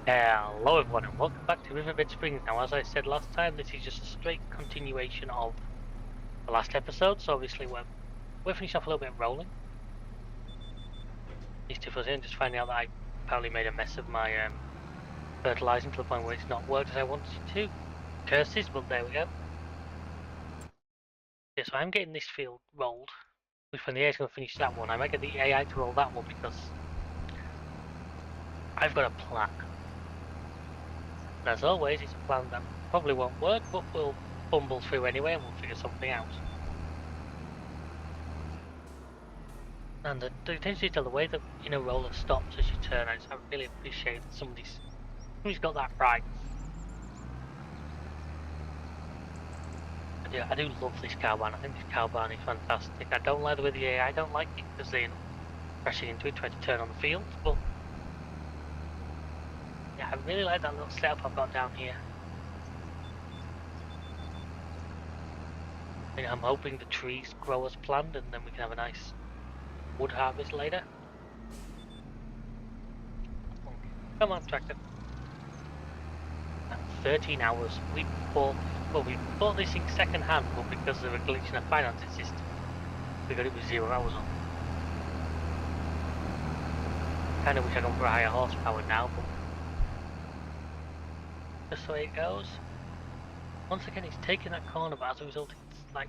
Hello everyone and welcome back to Riverbend Springs. Now as I said last time, this is just a straight continuation of the last episode, so obviously we're finishing off a little bit of rolling. These two in, just finding out that I apparently made a mess of my fertilizing to the point where it's not worked as I wanted it to. Curses, but there we go. Yeah, so I'm getting this field rolled, which when the AI is going to finish that one, I might get the AI to roll that one because I've got a plan. And as always, it's a plan that probably won't work, but we'll fumble through anyway and we'll figure something out. And the attention detail, the way that roller stops as you turn, I really appreciate that somebody's got that right. I do love this carbine. I think this carbine is fantastic. I don't like the way the AI don't like it because they end up crashing into it, trying to turn on the field. But yeah, I really like that little setup I've got down here. I'm hoping the trees grow as planned, and then we can have a nice wood harvest later. Come on, tractor. 13 hours. We bought this thing second hand, but because of a glitch in the financing system, we got it with 0 hours on. Kinda wish I'd gone for a higher horsepower now, but just the way it goes. Once again, it's taking that corner, but as a result, it's like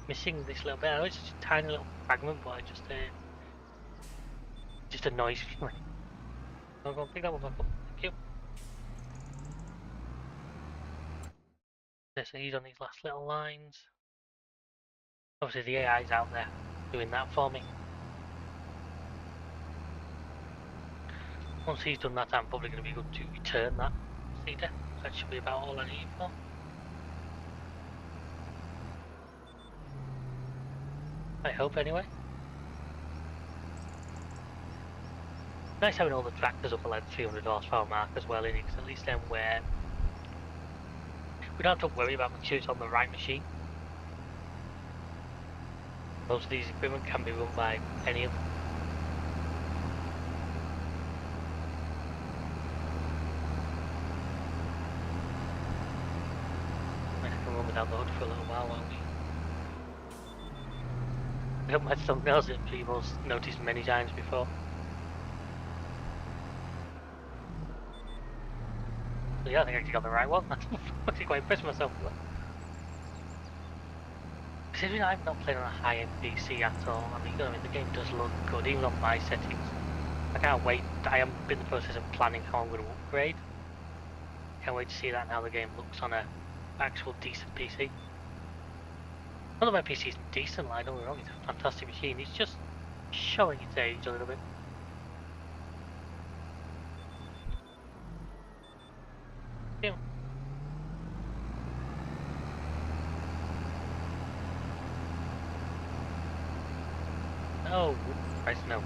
missing this little bit. I know it's just a tiny little fragment, but it just annoys me. I'm going to pick that one back up. Thank you. So he's on these last little lines. Obviously, the AI's out there doing that for me. Once he's done that, I'm probably going to be good to return that cedar. That should be about all I need for. I hope, anyway. Nice having all the tractors up at like the 300 horsepower mark as well, because at least then we don't have to worry about making sure it's on the right machine. Most of these equipment can be run by any of them. I can run without the hood for a little while, won't we? I hope that's something else that people noticed many times before. So yeah, I think I actually got the right one. I'm actually quite impressed with myself with that. Considering I've not played on a high-end PC at all, I mean, the game does look good, even on my settings. I can't wait. I am in the process of planning how I'm going to upgrade. Can't wait to see that and how the game looks on a actual decent PC. Not that my PC isn't decent, like, don't get me wrong, it's a fantastic machine. It's just showing its age a little bit. Yeah. Oh, Christ, no.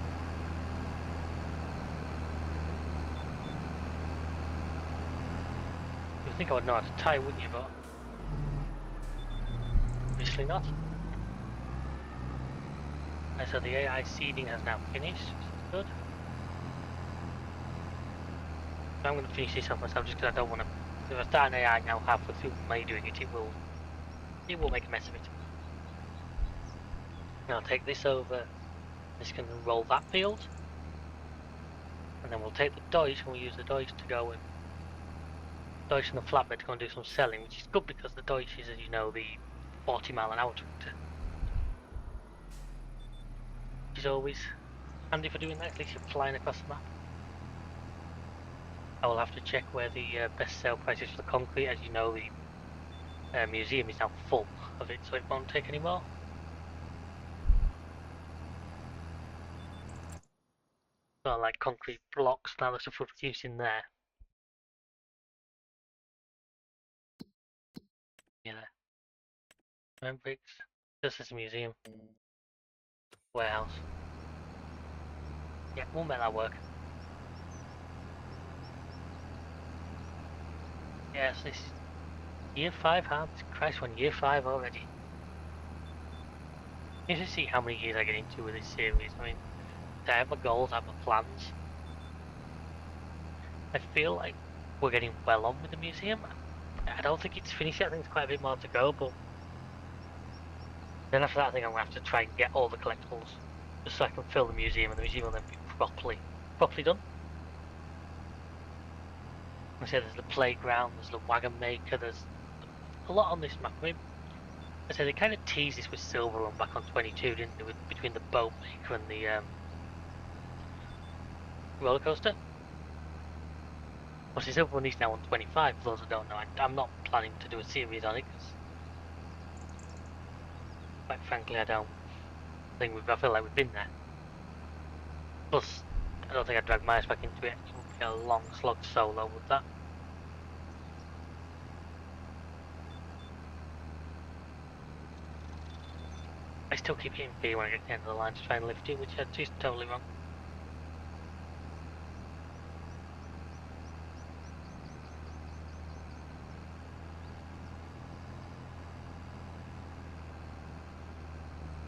You'd think I would know how to tie, wouldn't you, but obviously not. And so the AI seeding has now finished, which is good. So I'm going to finish this off myself just because I don't want to. If I start an AI now halfway through me doing it, it will make a mess of it. Now I'll take this over. This can roll that field, and then we'll take the Deutsch and we'll use the Deutsch to go and Deutsch and the flatbed to go and do some selling, which is good because the Deutsch is, as you know, the 40-mile-an-hour tractor, which is always handy for doing that. At least you're flying across the map. I will have to check where the best sale price is for the concrete. As you know, the museum is now full of it, so it won't take any more. So like concrete blocks, now there's stuff we're producing there. Yeah. Remember, this is a museum. Warehouse. Yeah, we'll make that work. Yes, this is year 5 harvest. Christ, we're on year 5 already. You should see how many years I get into with this series. I mean, I have my goals, I have my plans. I feel like we're getting well on with the museum. I don't think it's finished yet. I think there's quite a bit more to go, but then after that, I think I'm gonna have to try and get all the collectibles just so I can fill the museum, and the museum will then be properly done. I say there's the playground, there's the wagon maker, there's a lot on this map. I mean, I say they kind of teased this with Silver Run back on 22, didn't they? Between the boat maker and the roller coaster. Well, Silver Run is now on 25. For those that don't know, I'm not planning to do a series on it because, quite frankly, I don't think I feel like we've been there. Plus, I don't think I'd drag Myers back into it. It would be a long slog solo with that. I still keep hitting B when I get to the end of the line to try and lift it, which is totally wrong.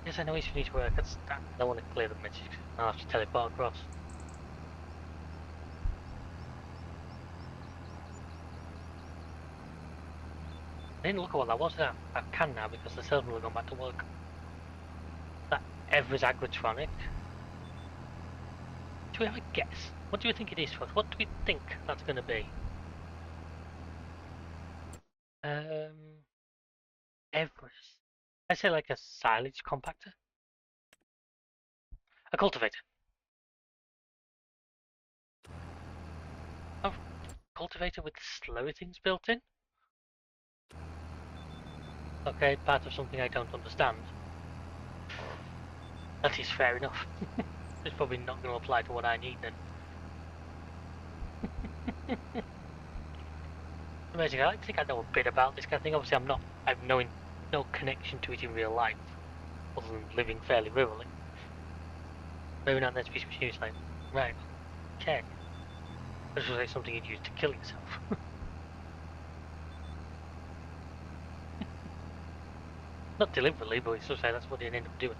Yes, I know he's finished work. I don't want to clear the message because I'll have to teleport across. I didn't look at what that was. I can now because the salesman will have gone back to work. That Evers Agritronic. Do we have a guess? What do we think it is for us? What do we think that's going to be? Evers. I say like a silage compactor. A cultivator. Oh, cultivator with slurry things built in? Okay, part of something I don't understand. That is fair enough. It's probably not going to apply to what I need then. Amazing. I think I know a bit about this kind of thing. Obviously, I've no connection to it in real life, other than living fairly rurally. Maybe not there's a piece of machine. It's like, right, okay. This was like something you'd use to kill yourself. Not deliberately, but it's just like that's what you end up doing.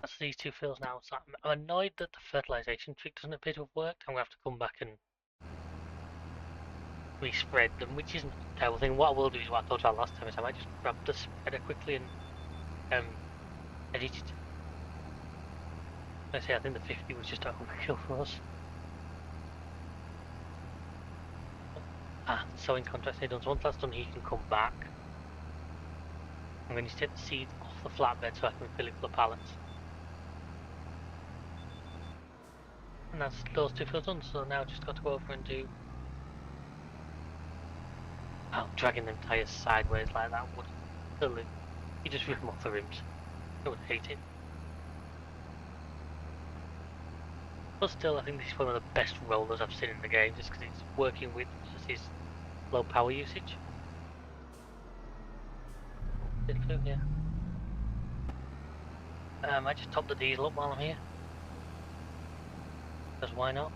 That's these two fields now. So I'm annoyed that the fertilization trick doesn't appear to have worked. I'm going to have to come back and respread them, which isn't a terrible thing. What I will do is what I told you last time is I might just grab the spreader quickly and edit it. I say I think the 50 was just overkill for us. Sowing contracts are done. So once that's done, he can come back. I'm going to take the seed off the flatbed so I can fill it full of pallets. And that's those two fields done. So now I've just got to go over and do. Oh, dragging them tyres sideways like that would totally. You just rip them off the rims. I would hate it. But still, I think this is one of the best rollers I've seen in the game, just because it's working with versus low power usage. Yeah. I just top the diesel up while I'm here. Because why not?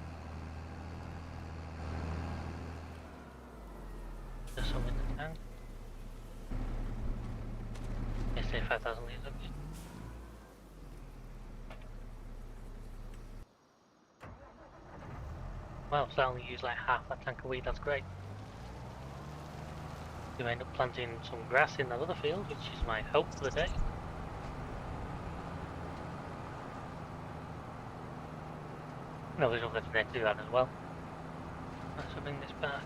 There's some in the tank. Yes, 5,000 litres. Okay. Wow, so I only use like half that tank of weed, that's great. You end up planting some grass in that other field, which is my hope for the day. No, there's nothing there to do that as well. Right, so bring this back.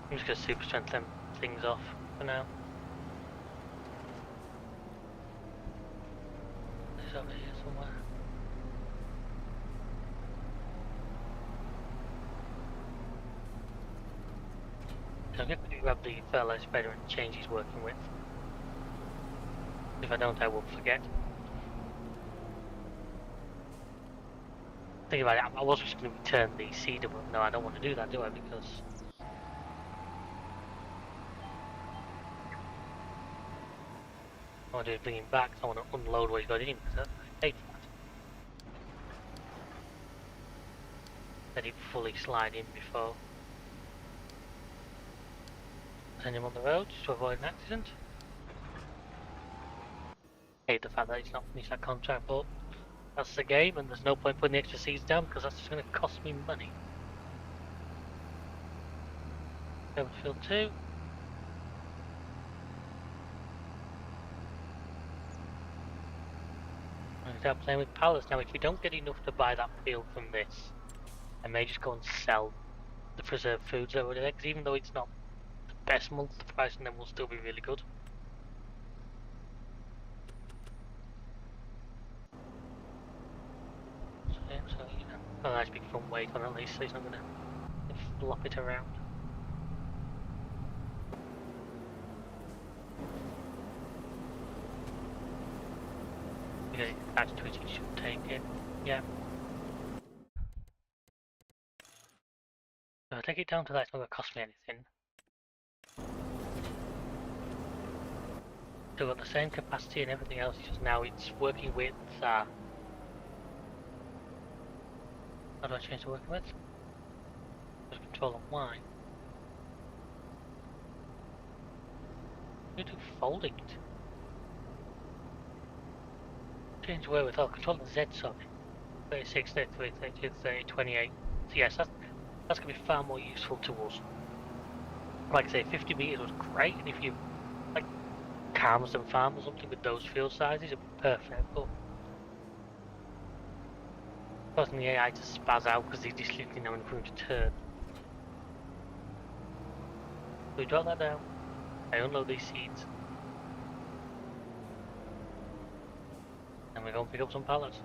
I'm just going to super strength them things off for now. It's over here somewhere. So I'm going to grab the fertilizer spreader and change he's working with. If I don't, I will forget. Think about it, I was just going to return the cedar, but no, I don't want to do that, do I? Because I want to bring him back, so I want to unload what he's got in, because I paid for that. Let it fully slide in before send him on the road, just to avoid an accident. I hate the fact that he's not finished that contract, but that's the game, and there's no point putting the extra seeds down, because that's just going to cost me money. Over field 2. And start playing with pallets. Now if we don't get enough to buy that field from this, I may just go and sell the preserved foods over there, because even though it's not the best month, the price on them will still be really good. So, yeah, so you know, got a nice big front weight on at least, so he's not going to flop it around. Because it's attached to it, you should take it. Yeah. So I'll take it down to that, it's not going to cost me anything. Still got the same capacity and everything else, it's just now it's working with, how do I change the working with? There's control on Y. You do folding it. Change wherewithal, control the Z, sorry. 36, 33, 32, 30, 28. So yes, that's going to be far more useful to us. Like I say, 50 meters was great, and if you like Calms and Farm or something with those field sizes, it'd be perfect, but causing the AI to spaz out because they just literally know enough room to turn. So we drop that down, I unload these seeds, and we go and pick up some pallets.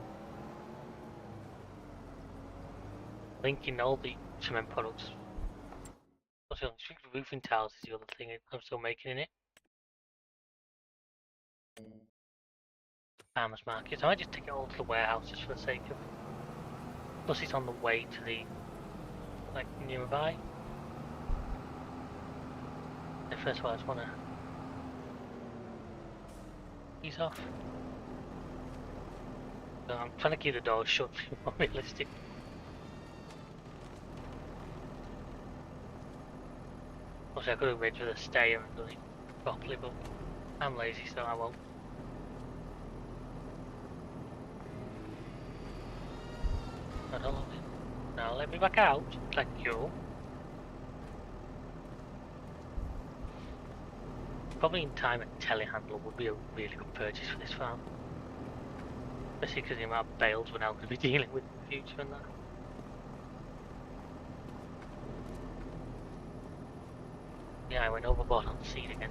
Linking all the cement products. Also, roofing tiles is the other thing I'm still making in it. Farmers market. So I might just take it all to the warehouse just for the sake of. Plus, it's on the way to the like nearby. And first of all, I just want to ease off. So I'm trying to keep the door shut to be more realistic. Obviously, I could have read for the stayer and done it properly, but I'm lazy, so I won't. I don't love it. Now let me back out. Thank you. Probably in time a telehandler would be a really good purchase for this farm. Especially because the amount of bales we're now going to be dealing with in the future and that. Yeah, I went overboard on seed again.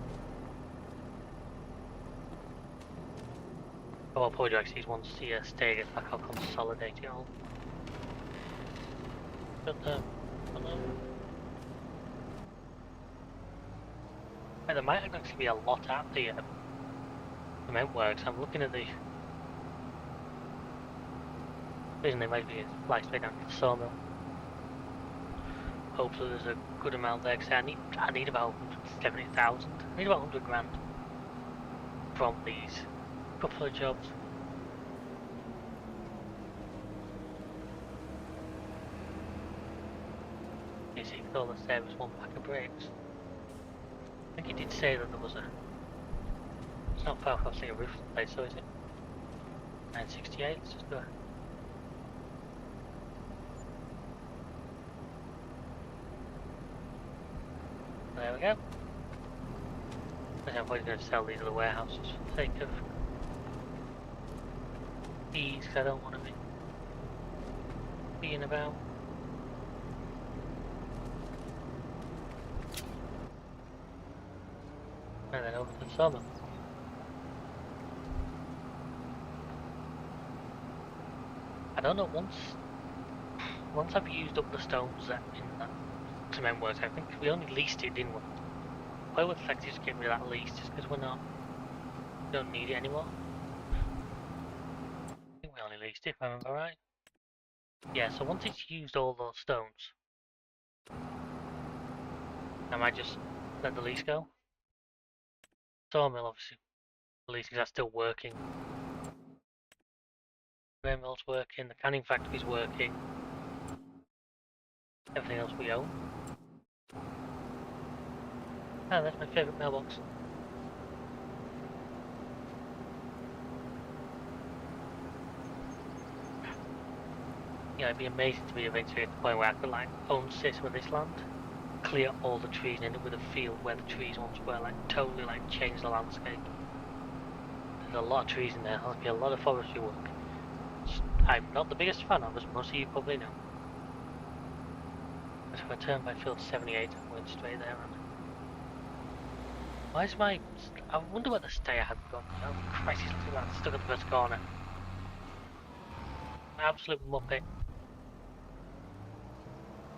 Oh, I'll probably do actually once the stayer gets back, I'll consolidate it all. But, there might actually be a lot at the cement works. I'm looking at the reason there might be a slice way down to the sawmill. Hopefully there's a good amount there, because I need about 170,000. I need about 100 grand from these couple of jobs. You see, all that's there was one pack of bricks. I think he did say that there was a. It's not far from a roof place, so is it? 968, let's just do it. There we go. I'm probably going to sell these other warehouses for the sake of ease, because I don't want to be being about. And then over to the summer. I don't know, once I've used up the stones that in that cement works, I think we only leased it, didn't we? I would like to just get rid of that lease just because we don't need it anymore. I think we only leased it if I remember right. Yeah, so once it's used all those stones, I might just let the lease go. Sawmill obviously, the leases are still working. The mill's working, the canning factory's working. Everything else we own. Ah, that's my favourite mailbox. Yeah, it'd be amazing to be eventually at the point where I could like own some of this land. clear all the trees and end up with a field where the trees once were, like totally like change the landscape. There's a lot of trees in there. There'll be a lot of forestry work. Which I'm not the biggest fan of, as most of you probably know. But if I turn my field 78, I'm going straight there. And why is my... I wonder what the stayer had got. Oh Christ, he's looking like stuck at the first corner. Absolute muppet.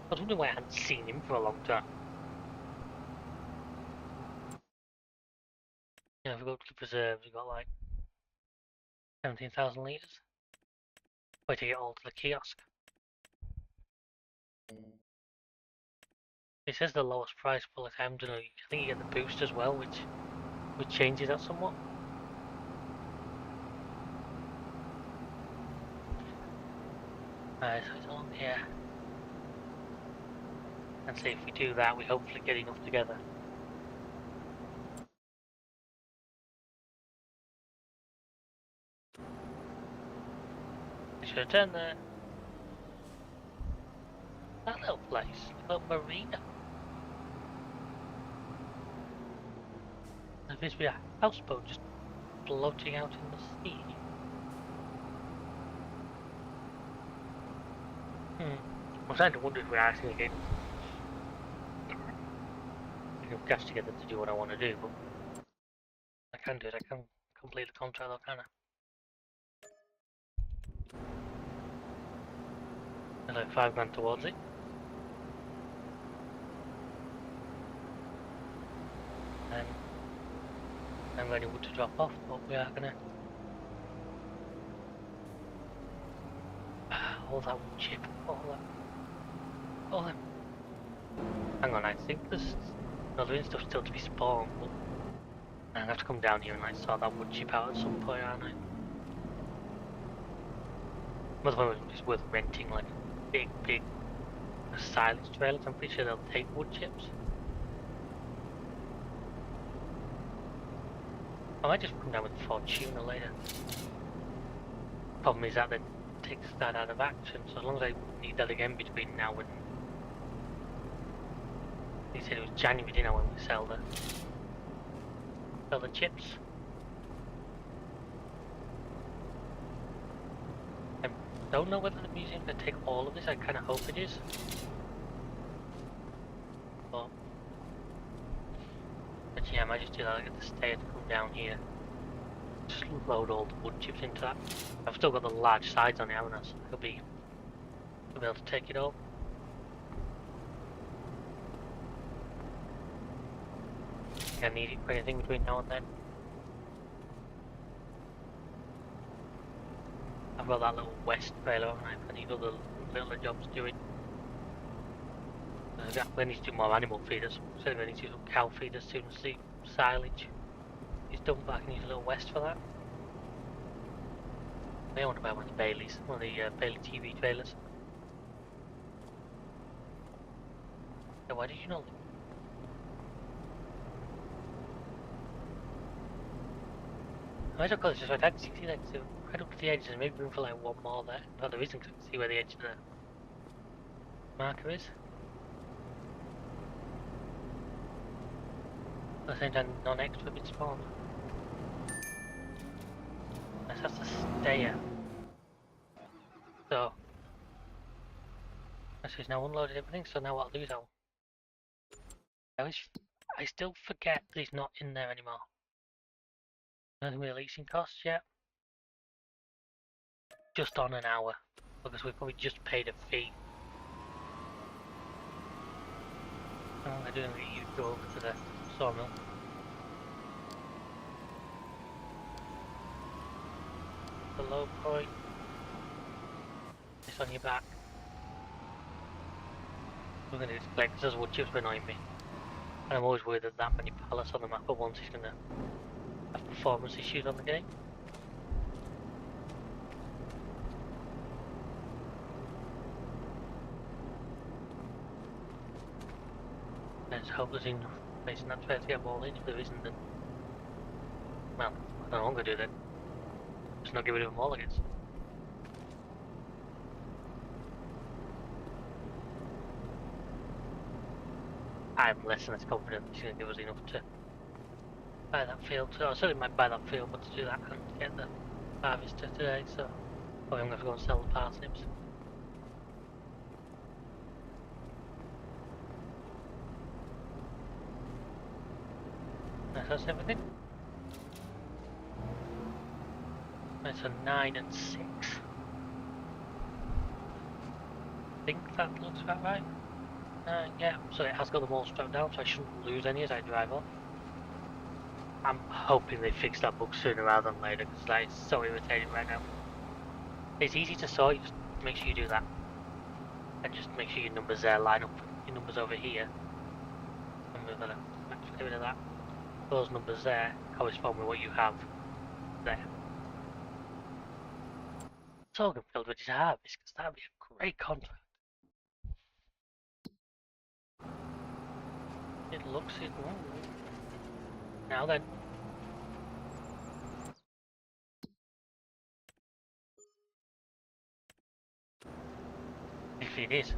I was wondering why I hadn't seen him for a long time. You know, if we go to the preserves, we've got like 17,000 litres. Wait to get all to the kiosk. It says the lowest price, but like I don't know, I think you get the boost as well, which changes that somewhat. Alright, so it's along here. And see if we do that, we hopefully get enough together. I should have turned there. That little place, a little marina. There appears to be a houseboat just floating out in the sea. I'm starting to wonder if we're actually getting enough gas together to do what I want to do, but I can do it. I can complete the contract though, can I? There's like 5 grand towards it. And I'm ready wood to drop off, but we are gonna all that wood chip, all that. Hang on, I think there's stuff still to be spawned, but I'm gonna have to come down here and like sort that wood chip out at some point, aren't I? Motherfucker, it's worth renting like a big silage trailer. I'm pretty sure they'll take wood chips. I might just come down with the Fortuna later. Problem is that then takes that out of action, so as long as I need that again between now and... He said it was January, didn't I, when we sell the chips. I don't know whether the museum can take all of this, I kind of hope it is. But yeah, I might just do that, I get the stair to come down here. Just load all the wood chips into that. I've still got the large sides on it, haven't I? So I'll be able to take it all. I need it for anything between now and then. I've got that little west trailer, haven't I? I need other little jobs doing. I need to do more animal feeders. So I need to do some cow feeders soon as the silage is done, but I can use a little west for that. I want to buy one of the Baileys, one of the Bailey TV trailers. So why did you not? I might as well call it just right. I can see that right up to the edges and maybe room for like one more there. No, there isn't, because I can see where the edge of the marker is. At the same time, non-extra bit spawned. That's the stayer. So, it's now unloaded everything, so now what I'll do is I still forget that he's not in there anymore. Nothing with leasing costs yet. Just on an hour, because we probably just paid a fee. I'm going to get you to go over to the sawmill. The low point. It's on your back. We're going to display because those wood chips annoying me. And I'm always worried that many pallets on the map at once is going to have performance issues on the game. Let's hope there's enough space in that trailer to get all in. If there isn't, then well, I don't know what I'm going to do then. Just not get rid of them all, I guess. I'm less and less confident he's going to give us enough to buy that field. So I certainly might buy that field, but to do that and get the harvester today, so probably I'm going to go and sell the parsnips. That's everything. It's a 9 and 6. I think that looks about right. Yeah, so it has got them all strapped down, so I shouldn't lose any as I drive off. I'm hoping they fix that bug sooner rather than later, because that is so irritating right now. It's easy to sort, you just make sure you do that. And just make sure your numbers there line up with your numbers over here. And we're gonna get rid of that. Those numbers there correspond with what you have there. Sorghum field ready to harvest, because that'd be a great contract. It looks it. Ooh. Now then. If it is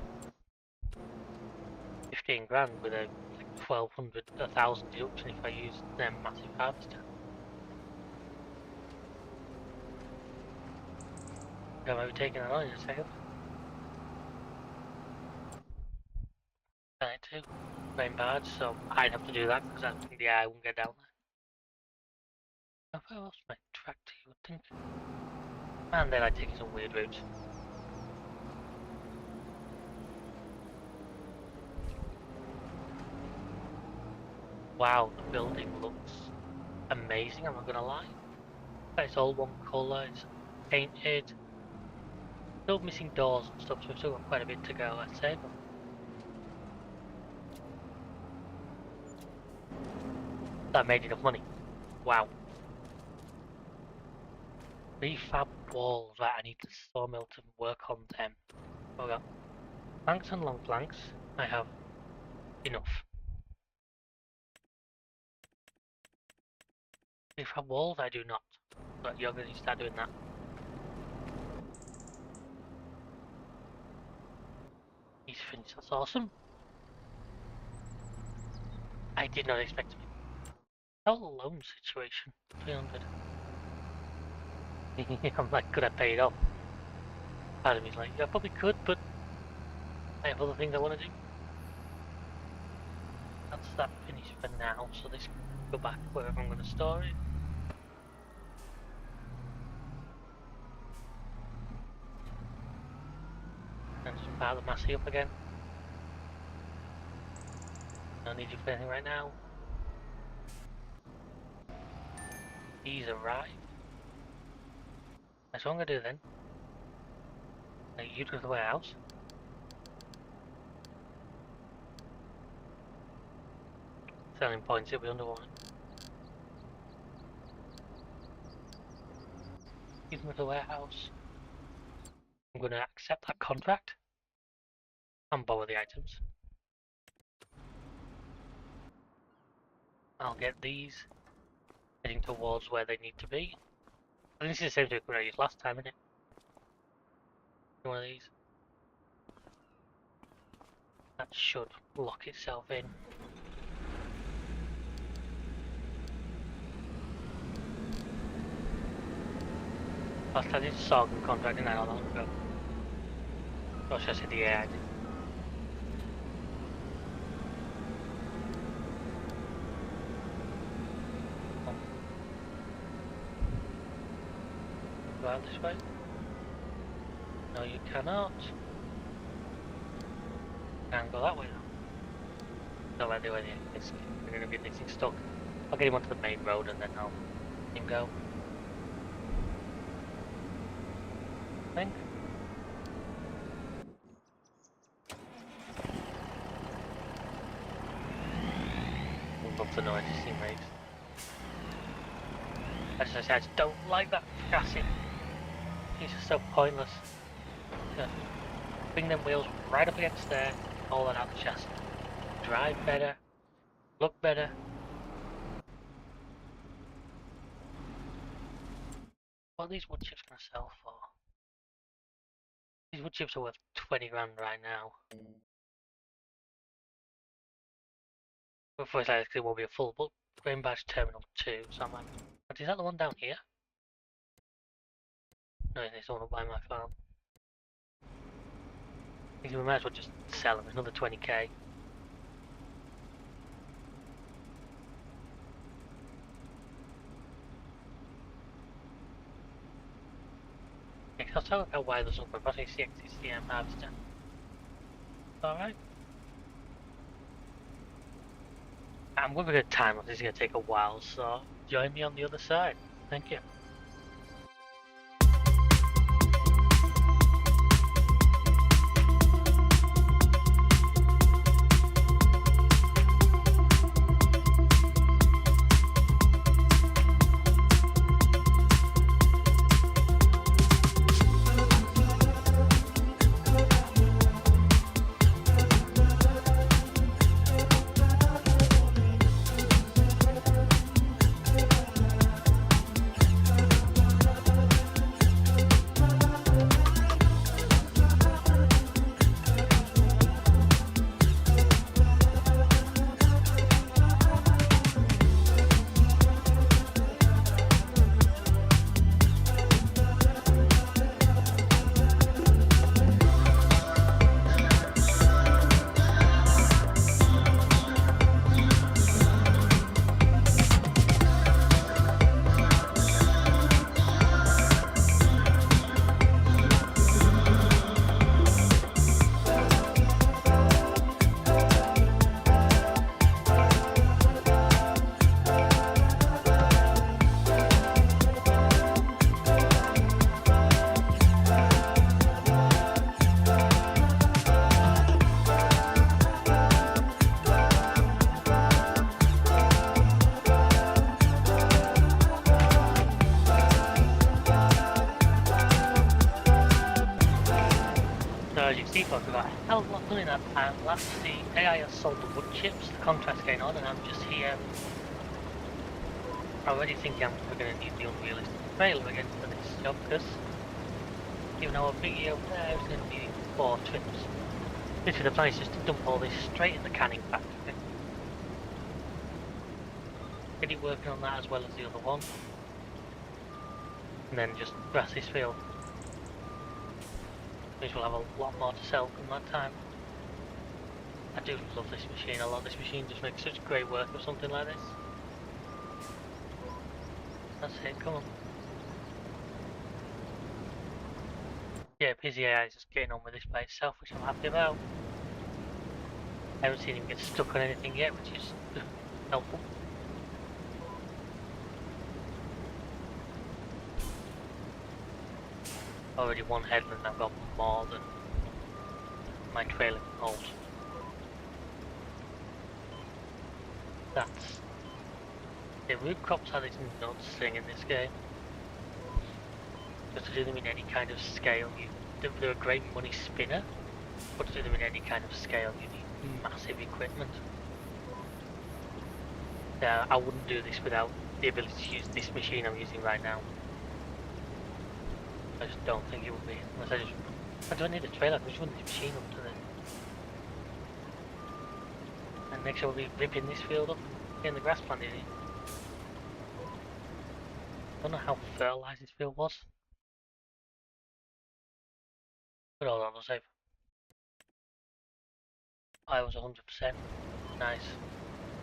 15 grand with a like 1200, 1000 deduction if I use their massive harvester. I might be taking that on in a second. I too. Rain barge, so I'd have to do that because I think the eye won't get down there. Where else might track to, you would think? And then I take some weird routes. Wow, the building looks amazing, I'm not gonna lie. It's all one colour, it's painted. Still missing doors and stuff, so we've still got quite a bit to go, I'd say. But that made enough money. Wow. Refab walls, right, I need the sawmill to work on them. I've got planks and long planks, I have enough. Refab walls, I do not. But you're going to start doing that. He's finished, that's awesome. I did not expect to be. How's the loan situation? 300. I'm like, could I pay it off? Part of me's like, yeah, I probably could, but I have other things I want to do. That's that finished for now, so this can go back wherever I'm going to store it. And just power the massey up again. I don't need you for anything right now. These arrive. That's what I'm going to do then. You to the warehouse. Selling points, it'll be underwater. Give them to the warehouse. I'm going to accept that contract and borrow the items. I'll get these heading towards where they need to be. I think this is the same thing I used last time, isn't it? One of these. That should lock itself in. Last time I did sorghum contract, didn't I, not long ago? Or should I say the AI did? Go out this way? No, you cannot. Can't go that way now. No idea where we're going to get this thing stuck. I'll get him onto the main road and then I'll let him go. I think. I love the noise this thing makes. As I said, I just don't like that gassing. It's just so pointless. Yeah. Bring them wheels right up against there, all that out the chassis. Drive better, look better. What are these wood chips going to sell for? These wood chips are worth 20 grand right now. But for like, it will be a full book. Grain Badge Terminal 2, so I'm like, but is that the one down here? No, it's the one up by my farm. I think we might as well just sell them, another 20k. Yeah, I'll talk about why there's something about CXCM harvester. Alright. I'm going to get time, this is going to take a while, so join me on the other side. Thank you. As you can see, folks, we've got a hell of a lot done in that time lapse. The AI has sold the wood chips, the contract's going on, and I'm just here already thinking we're going to need the unrealistic trailer again for this job, because even though a big over there is going to be 4 trips. Literally the plan is just to dump all this straight in the canning factory. Get it working on that as well as the other one. And then just grass this field. Which will have a lot more to sell from that time. I do love this machine a lot. This machine just makes such great work of something like this. That's it, come on. Yeah, Busy AI is just getting on with this by itself, which I'm happy about. I haven't seen him get stuck on anything yet, which is helpful. Already one headland, I've got more than my trailer can hold. That's... The root crops are this nuts thing in this game. Just to do them in any kind of scale, they're a great money spinner, but to do them in any kind of scale you need massive equipment. I wouldn't do this without the ability to use this machine I'm using right now. I just don't think it would be, unless I don't need a trailer, I can just run this machine up to it. And next year we'll be ripping this field up, getting the grass planted in. I don't know how fertilised this field was. But hold on, I'll save. I was 100%. Nice.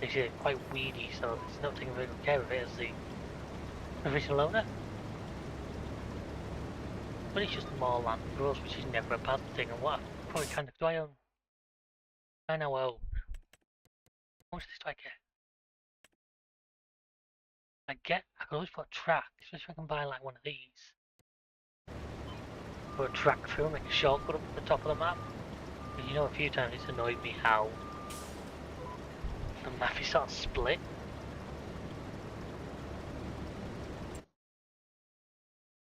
They see it quite weedy, so it's not taking very good care of it as the original owner. But it's just more land for us, which is never a bad thing. And what probably kind of do I own? I now own. How much do I get? I can always put a track, especially if I can buy like one of these. Put a track through, make a shortcut up to the top of the map. Because you know, a few times it's annoyed me how the map is sort of split.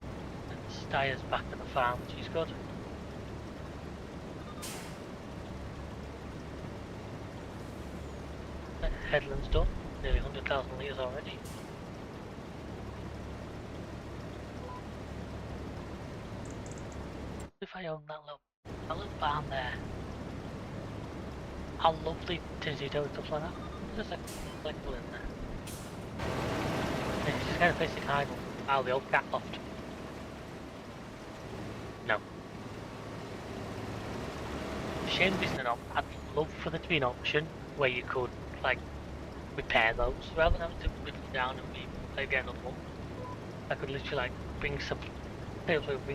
And Steyer's back at the farm, which is good. The headland's done, nearly 100,000 litres already. If I own that little barn there, how lovely Tinsy Toe and stuff like that. There's a collectible in there. And it's just kind of place to hide out of the old cat loft. No. Shame there isn't an option. I'd love for there to be an option where you could, like, repair those rather than having to rip them down and get another one. I could literally, like, bring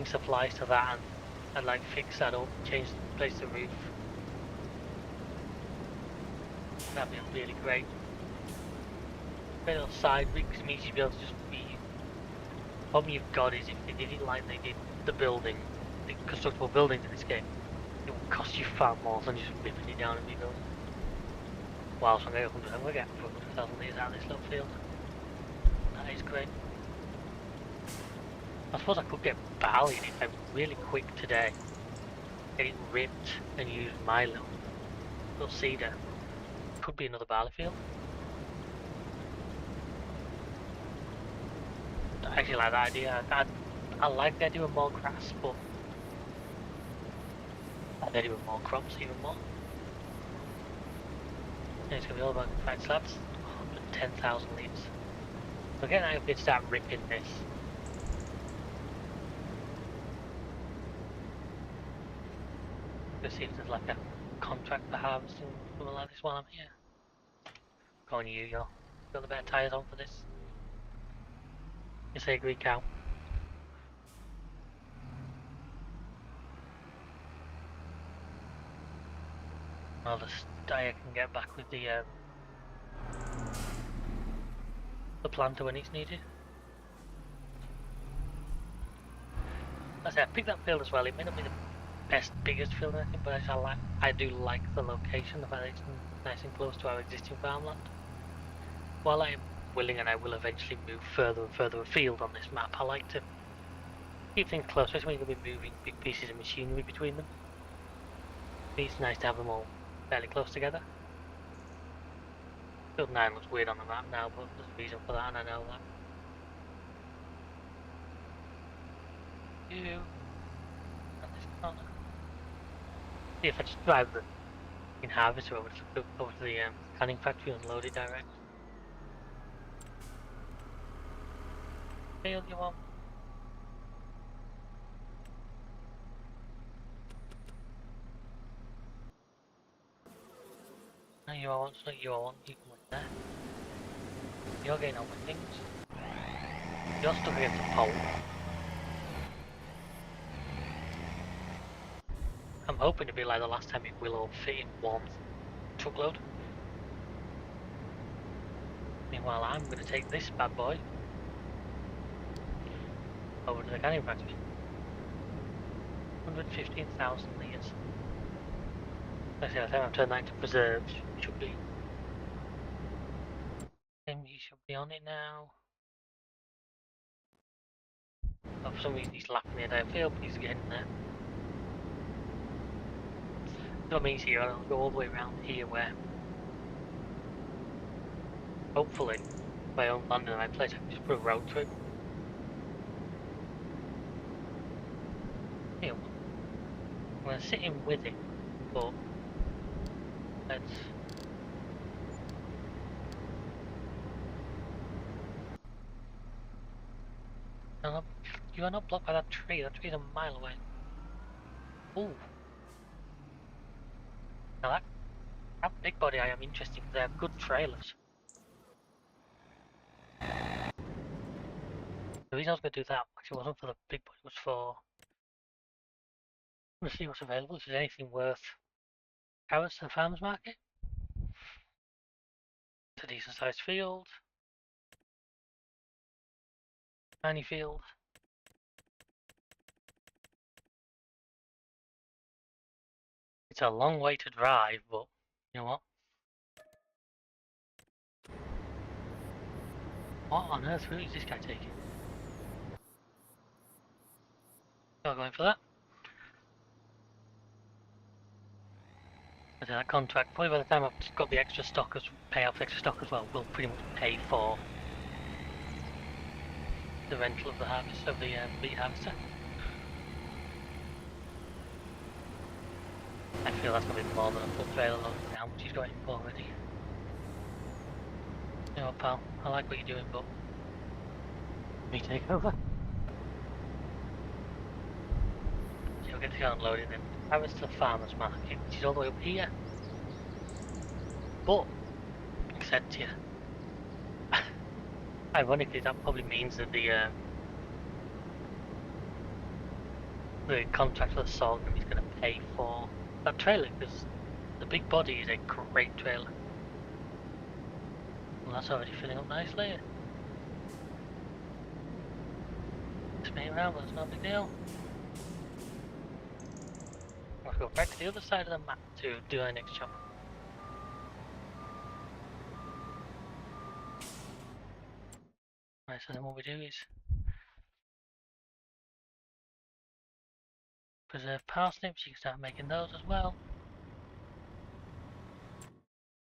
supplies to that and like fix that up, place the roof. That'd be really great. Bit of side rigs means you'd be able to just be. The problem you've got is if they did it like they did the constructible buildings in this game, it would cost you far more than just ripping it down and rebuilding. Whilst I'm going to get 100,000 litres out of this little field. That is great. I suppose I could get barley if I'm really quick today. Get it ripped and use my little cedar. Could be another barley field. I actually like that idea. I like the idea of more grass, but I like the idea of more crops even more. And it's going to be all about fine slabs. 110,000 litres. So again, I could start ripping this. Let's see if there's like a contract for harvesting something like this while I'm here. Go on, you got the better tyres on for this. Yes, I agree, cow. Well, I can get back with the planter when it's needed. As I say, I picked that field as well. It may not be the biggest field or anything, but I do like the location, the fact that it's nice and close to our existing farmland. While I am willing and I will eventually move further and further afield on this map, I like to keep things close, especially when you're going to be moving big pieces of machinery between them. It's nice to have them all fairly close together. Field 9 looks weird on the map now, but there's a reason for that, and I know that. And this corner. See if I just drive the harvester over to the canning factory and load it direct. Field you want? No, you all want, so you all want, you can win there. You're getting on with things. You're stuck against the pole. I'm hoping to be like the last time it will all fit in one truckload. Meanwhile, I'm going to take this bad boy over to the canning factory. 115,000 litres. Actually, I think I've turned that into preserves. Should be. He should be on it now. Oh, for some reason he's laughing at it. I feel he's getting there. What means here, I'll go all the way around here where hopefully if I own land in the right place I can just put a road through. Here, I'm going to sit in with it, but let's... No, you are not blocked by that tree is a mile away. Ooh. Now that big body I am interested because they have good trailers. The reason I was going to do that actually wasn't for the big body, it was for... I'm going to see what's available, if there's anything worth carrots to the farmer's market. It's a decent sized field. Tiny field. It's a long way to drive, but you know what? What on earth route is this guy taking? You're going for that? But that contract, probably by the time I've got the extra stock, pay off extra stock as well, will pretty much pay for the rental of the harvest, of the wheat harvester. I feel that's going to be more than a full trailer load now, which he's got in already. Tell you what, pal, I like what you're doing, but me take over. So we'll get the car unloaded and have it to the farmer's market, which is all the way up here. But, like I said to you, ironically, that probably means that the contractor for the sorghum is going to pay for that trailer, because the big body is a great trailer. Well, that's already filling up nicely. Spin around, but it's no big deal. I'll go back to the other side of the map to do our next job. Right, so then what we do is preserve parsnips. You can start making those as well.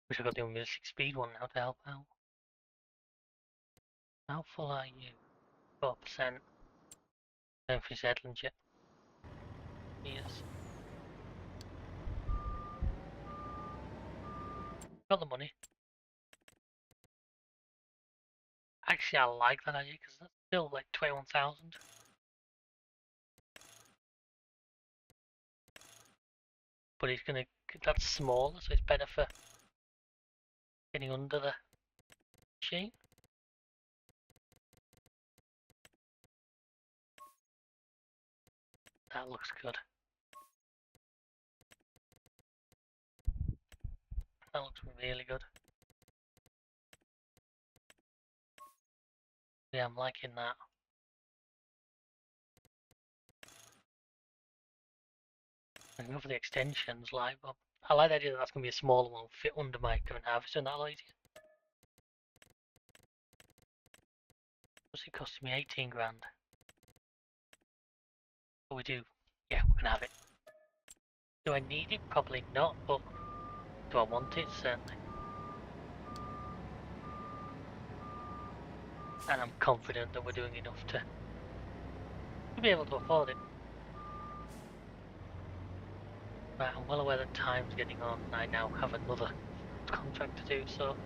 Wish I got the unrealistic speed one now to help out. How full are you? 4%. Don't finish Edland yet. Yes. Got the money. Actually, I like that idea because that's still like 21,000. But he's gonna. That's smaller, so it's better for getting under the machine. That looks good. That looks really good. Yeah, I'm liking that. I can go for the extensions, like, but I like the idea that that's going to be a smaller one, fit under my current harvester, and that'll easier. What's it costing me? 18 grand. But we do. Yeah, we can have it. Do I need it? Probably not, but do I want it? Certainly. And I'm confident that we're doing enough to be able to afford it. Right, I'm well aware that time's getting on, and I now have another contract to do, so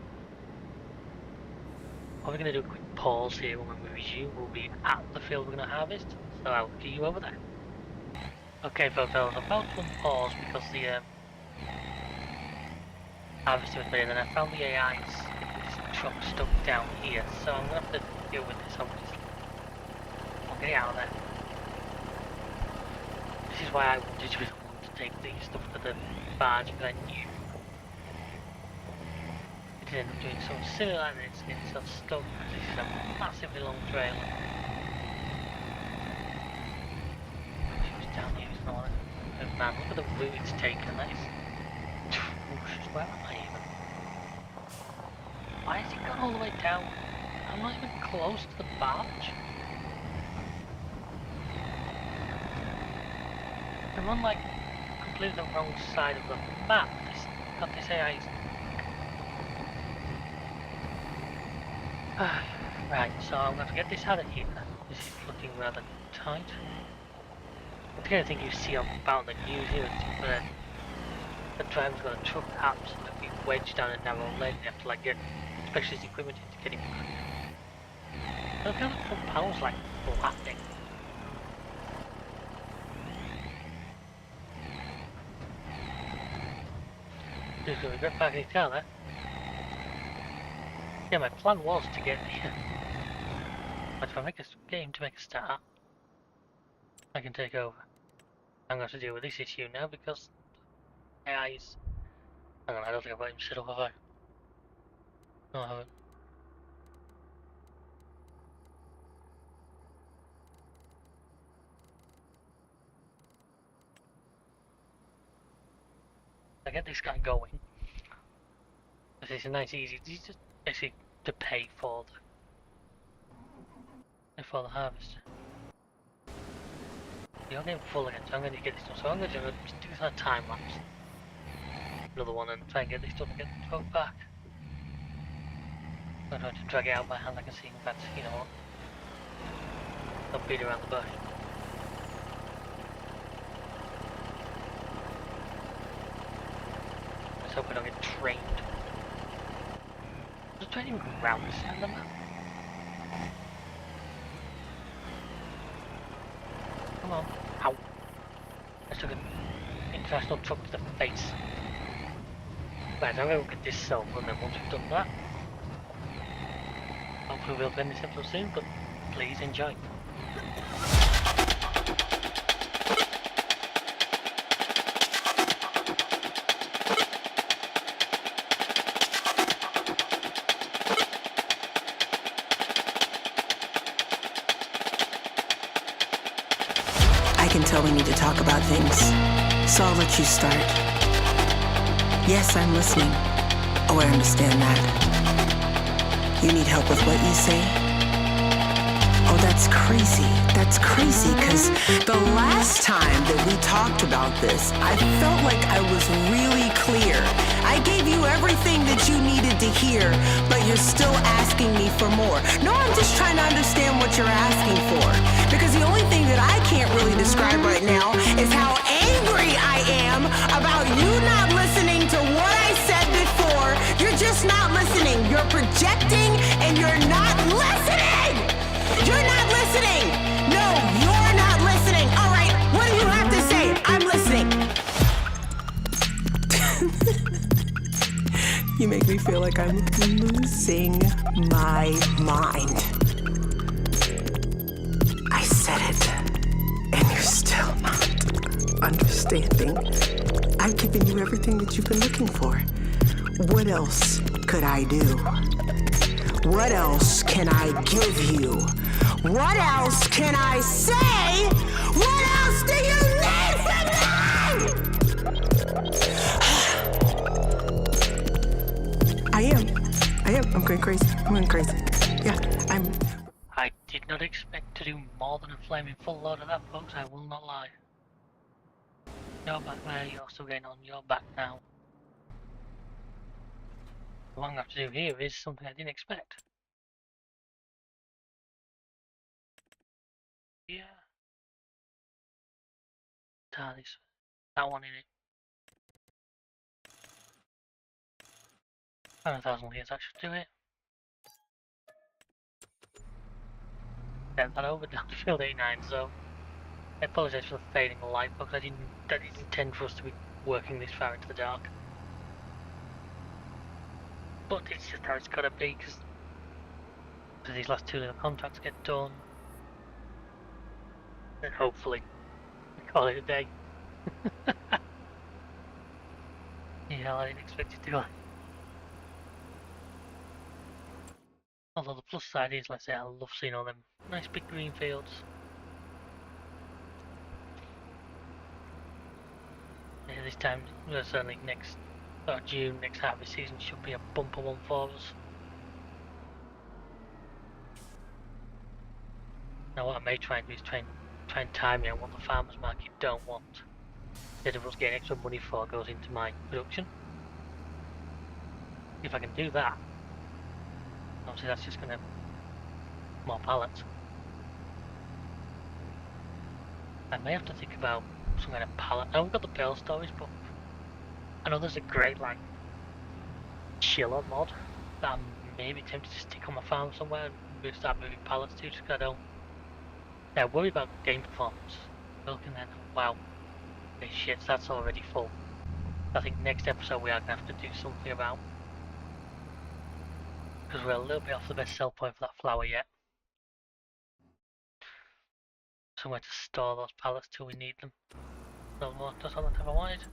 we're going to do a quick pause here. When we resume, we'll be at the field we're going to harvest, so I'll see you over there. Okay, folks, I was about to pause because the harvesting was made, and then I found the AI's truck stuck down here, so I'm going to have to deal with this, obviously. I'll get it out of there. This is why I wanted to take the stuff to the barge, because I knew it ended up doing something similar like this, getting itself stuck, because this is a massively long trailer. It was down here, it's not. Oh man, look at the route it's taken, that is. Where am I even? Why has it gone all the way down? I'm not even close to the barge. I'm on like completely the wrong side of the map. Got this AI. Right, so I'm going to get this out of here. This is looking rather tight. The kind of thing you see about the news here is where the driver's got a truck absolutely wedged down a narrow lane. They have to like get specialist equipment in to get him through. Look how the front panel's like flapping. Just gonna get back in his car there. Yeah, my plan was to get here. But if I make a game to make a start, I can take over. I'm going to have to deal with this issue now because AI's... Hang on, I don't think I've got him set up, have I? No, I haven't. I get this guy going. This is a nice easy, this is just basically to pay for the harvest. You're getting full again, so I'm going to get this done. So I'm going to do this on a time lapse. Another one and try and get this done and get the truck back. I'm trying to drag it out by hand, I can see in fact, you know what. Don't beat around the bush. Let's hope I don't get trained. Just trying to even go round the side of the map. Come on. Ow. I took an international truck to the face. Right, I'm going to look at this cell and then once we've done that, hopefully we'll end this episode soon, but please enjoy. I can tell we need to talk about things, so I'll let you start. Yes, I'm listening. Oh, I understand that. You need help with what you say? Oh, that's crazy. That's crazy, because the last time that we talked about this, I felt like I was really clear. I gave you everything that you needed to hear, but you're still asking me for more. No, I'm just trying to understand what you're asking for. Because the only thing that I can't really describe right now is how angry I am about you not listening to what I said before. You're just not listening. You're projecting and you're not listening! You're not listening! No, you're not listening! All right, what do you have to say? I'm listening. You make me feel like I'm losing my mind. I said it, and you're still not understanding. I've given you everything that you've been looking for. What else could I do? What else can I give you? What else can I say? What else do you need from me? I am. I'm going crazy. Yeah, I did not expect to do more than a flaming full load of that, folks, I will not lie. You're back there, you're still getting on, you're back now. What I'm going to have to do here is something I didn't expect. Yeah. That one in it. 1,000 years, that should do it. Send that over down to field 89, so I apologise for the fading light, because I didn't intend for us to be working this far into the dark. But it's just how it's gotta be, because these last two little contracts get done, and hopefully we call it a day. Yeah, I didn't expect it to go. Although the plus side is, let's say, I love seeing all them nice big green fields. Yeah, this time, certainly next June, next harvest season should be a bumper one for us. Now what I may try and do is try and time out what the farmers market don't want. Instead of us getting extra money for goes into my production. If I can do that, obviously that's just gonna more pallets. I may have to think about some kind of pallet. Now we've got the bale storage, but I know there's a great like chiller mod that I'm maybe tempted to stick on my farm somewhere and start moving pallets to, just because I don't worry about game performance. Looking then, wow, this shit, that's already full. I think next episode we are going to have to do something about, because we're a little bit off the best sell point for that flour yet. Somewhere to store those pallets till we need them. No more, that's all that I wanted.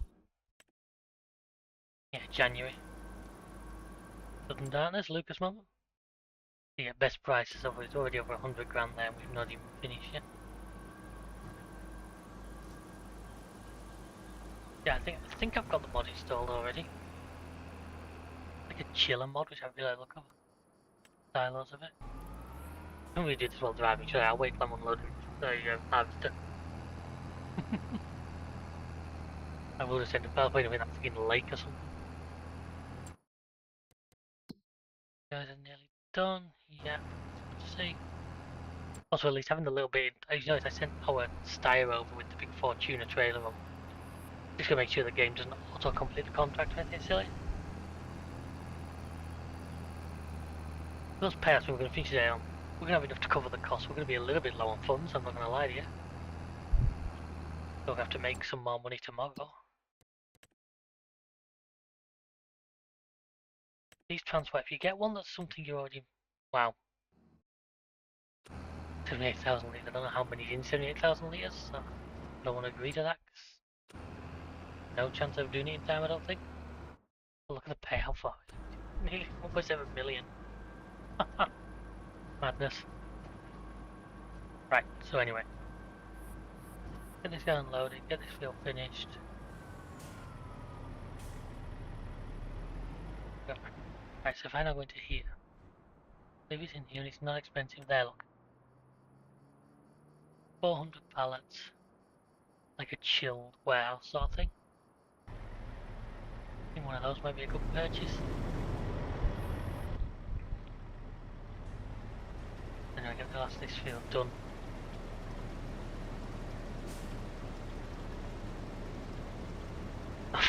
Yeah, January. Sudden darkness, Lucas moment. Yeah, best price is over, it's already over 100 grand there and we've not even finished yet. Yeah, I think I've got the mod installed already. Like a chiller mod, which I really look over. Silos of it. I don't really do this while driving, should I? I'll wait till I'm unloading the harvester. I will just end up putting them in that freaking lake or something. Guys are nearly done. Yeah, let's see. Also, at least having the little bit. I noticed I sent our Steyr over with the big Fortuna trailer on. Just gonna make sure the game doesn't auto-complete the contract or anything silly. those payouts we're going to finish today on, we're going to have enough to cover the cost. We're going to be a little bit low on funds, I'm not going to lie to you. We'll have to make some more money tomorrow. These transfer, if you get one that's something you already... Wow. 78,000 litres. I don't know how many in 78,000 litres, so I don't want to agree to that. No chance of doing it in time, I don't think. But look at the payout for it. Nearly 1.7 million. Madness. Right, so anyway. Get this guy unloaded, get this field finished. Right, so if I now go into here, leave it in here and it's not expensive there, look. 400 pallets. Like a chilled warehouse sort of thing. I think one of those might be a good purchase. Anyway, I get the last of this field done.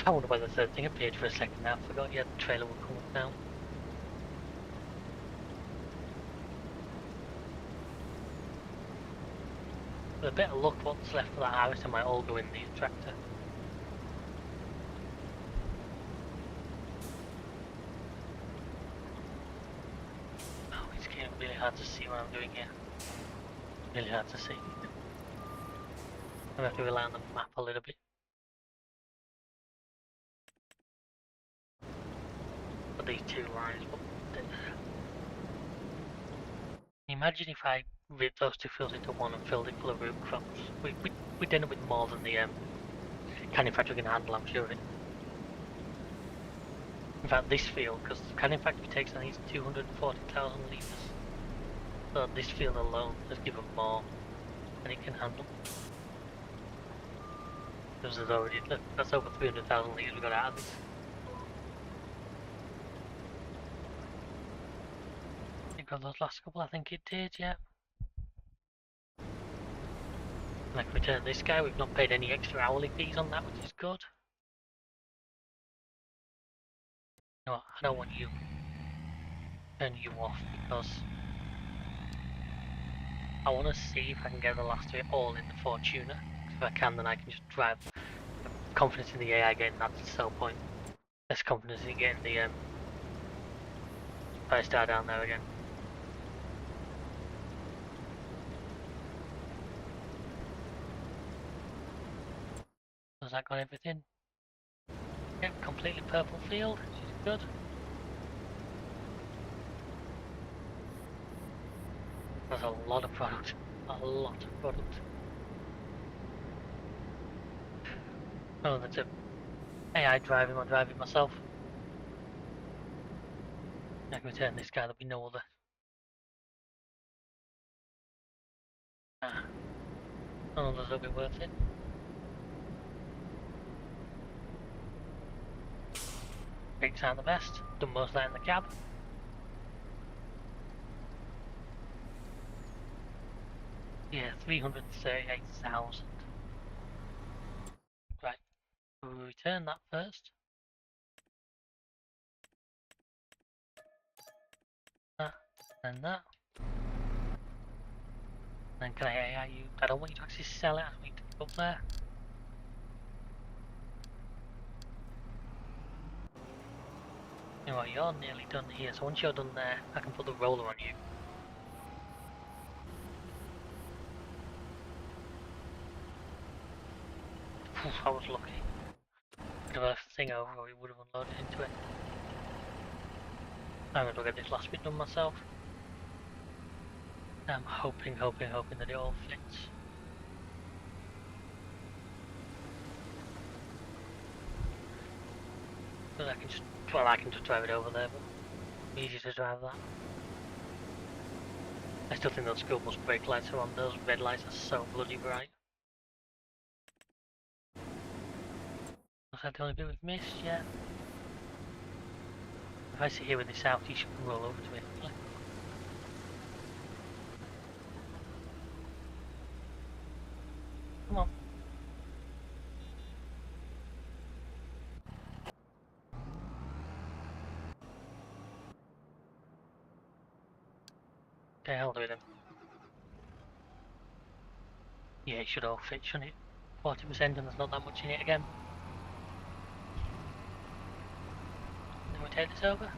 I wonder why the third thing appeared for a second now. I forgot the trailer would come up now. With a bit of luck, what's left of that harvester might all go in the tractor. Oh, it's getting really hard to see what I'm doing here. Really hard to see. I have to rely on the map a little bit. For these two lines, but imagine if I ripped those two fields into one and filled it full of root crops. We'd end up with more than the canning factory can handle, I'm sure of it. In fact, this field, because the canning factory takes at least 240,000 litres. So this field alone has given more than it can handle. Because there's already, that's over 300,000 litres we got out of this. Got those last couple, I think it did, yeah. Like return this guy, we've not paid any extra hourly fees on that, which is good. No, I don't want you. Turn you off because I want to see if I can get the last of it all in the Fortuner. If I can, then I can just drive. Confidence in the AI getting that's the sell point. Less confidence in getting the Fire Star down there again. Has that got everything? Yep, completely purple field, which is good. That's a lot of product. A lot of product. Oh, that's a AI driving, I'm driving myself. I can return this guy, there'll be no other. None of those will be worth it. Brakes aren't the best. Done most of that in the cab. Yeah, 338,000. Right, we'll return that first. That, and that. Then can I AI you? I don't want you to actually sell it, I want you to go up there. You know what, you're nearly done here, so once you're done there, I can put the roller on you. Oof, I was lucky. Bit of a thing over, or it would have unloaded into it. I'm going to get this last bit done myself. I'm hoping that it all fits. But I can just, well, I can just drive it over there, but easy to drive that. I still think those school bus brake lights are on, those red lights are so bloody bright. Was that the only bit we've missed? Yeah. If I sit here with this out, you should roll over to me. Come on. Okay, I'll do it then. Yeah, it should all fit, shouldn't it? 40% and there's not that much in it again. Then we take this over.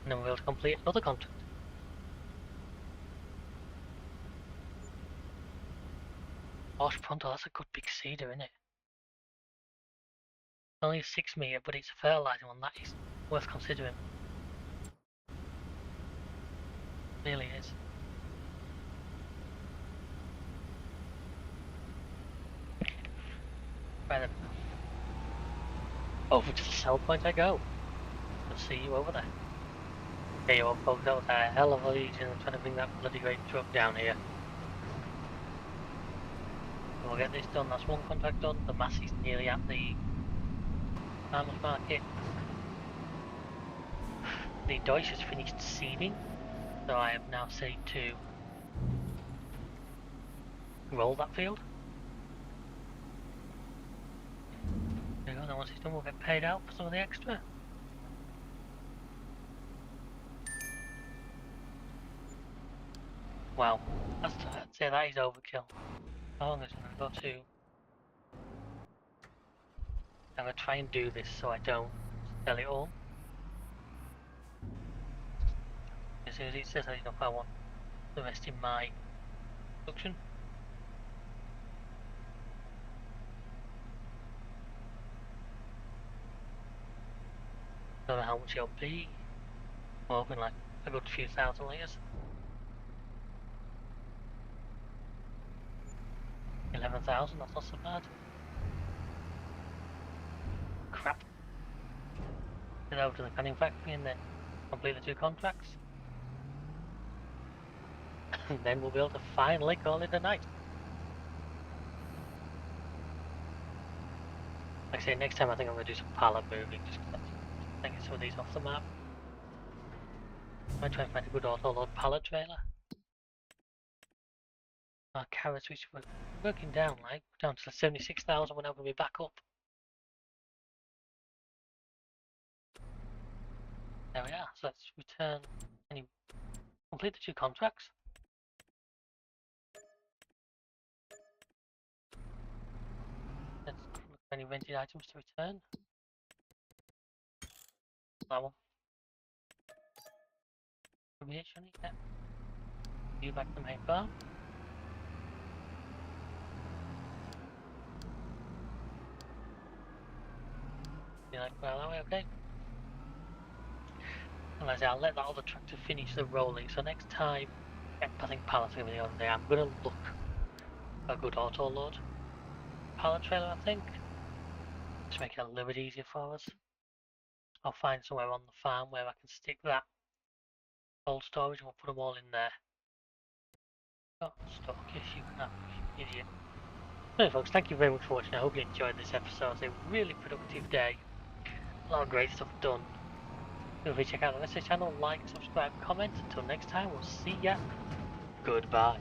And then we'll be able to complete another contract. Gosh, Pronto, that's a good big cedar, isn't it? Only a 6 metre, but it's a fertiliser one. That is worth considering. Really is. Right then. Over to the sell point I go. I'll see you over there. Okay, you all folks, that was a hell of a lead in trying to bring that bloody great truck down here. We'll get this done. That's one contract done. The mass is nearly at the farmers market. The Deutsch has finished seeding, so I have now said to roll that field. There you go, then once it's done we'll get paid out for some of the extra. Wow, I'd say that is overkill. How long is it going to go to? I'm going to try and do this so I don't sell it all. As soon as it says enough, I want the rest in my production. Don't know how much it'll be. Well, hoping like a good few thousand litres. 11,000, that's not so bad. Crap. Get over to the canning factory and then complete the 2 contracts. And then we'll be able to finally call it a night. Like I say, next time I think I'm going to do some pallet moving, just to get some of these off the map. I might try and find a good auto-load pallet trailer. Our carrots, which were working down, like, down to 76,000, we're now going to be back up. There we are, so let's return and complete the 2 contracts. Let's look for any rented items to return. That one. Should be it, shouldn't it? Yeah. You back to the main farm. You like well that way, okay? And as I say, I'll let that other tractor finish the rolling, so next time I think pallets are going to be the other day, I'm going to look for a good auto load pallet trailer, I think. To make it a little bit easier for us. I'll find somewhere on the farm where I can stick that cold storage and we'll put them all in there. Oh, stock, yes you can have, you idiot. Anyway folks, thank you very much for watching. I hope you enjoyed this episode. It's a really productive day. A lot of great stuff done. Feel free to check out the rest of the channel, like, subscribe, comment. Until next time, we'll see ya. Goodbye.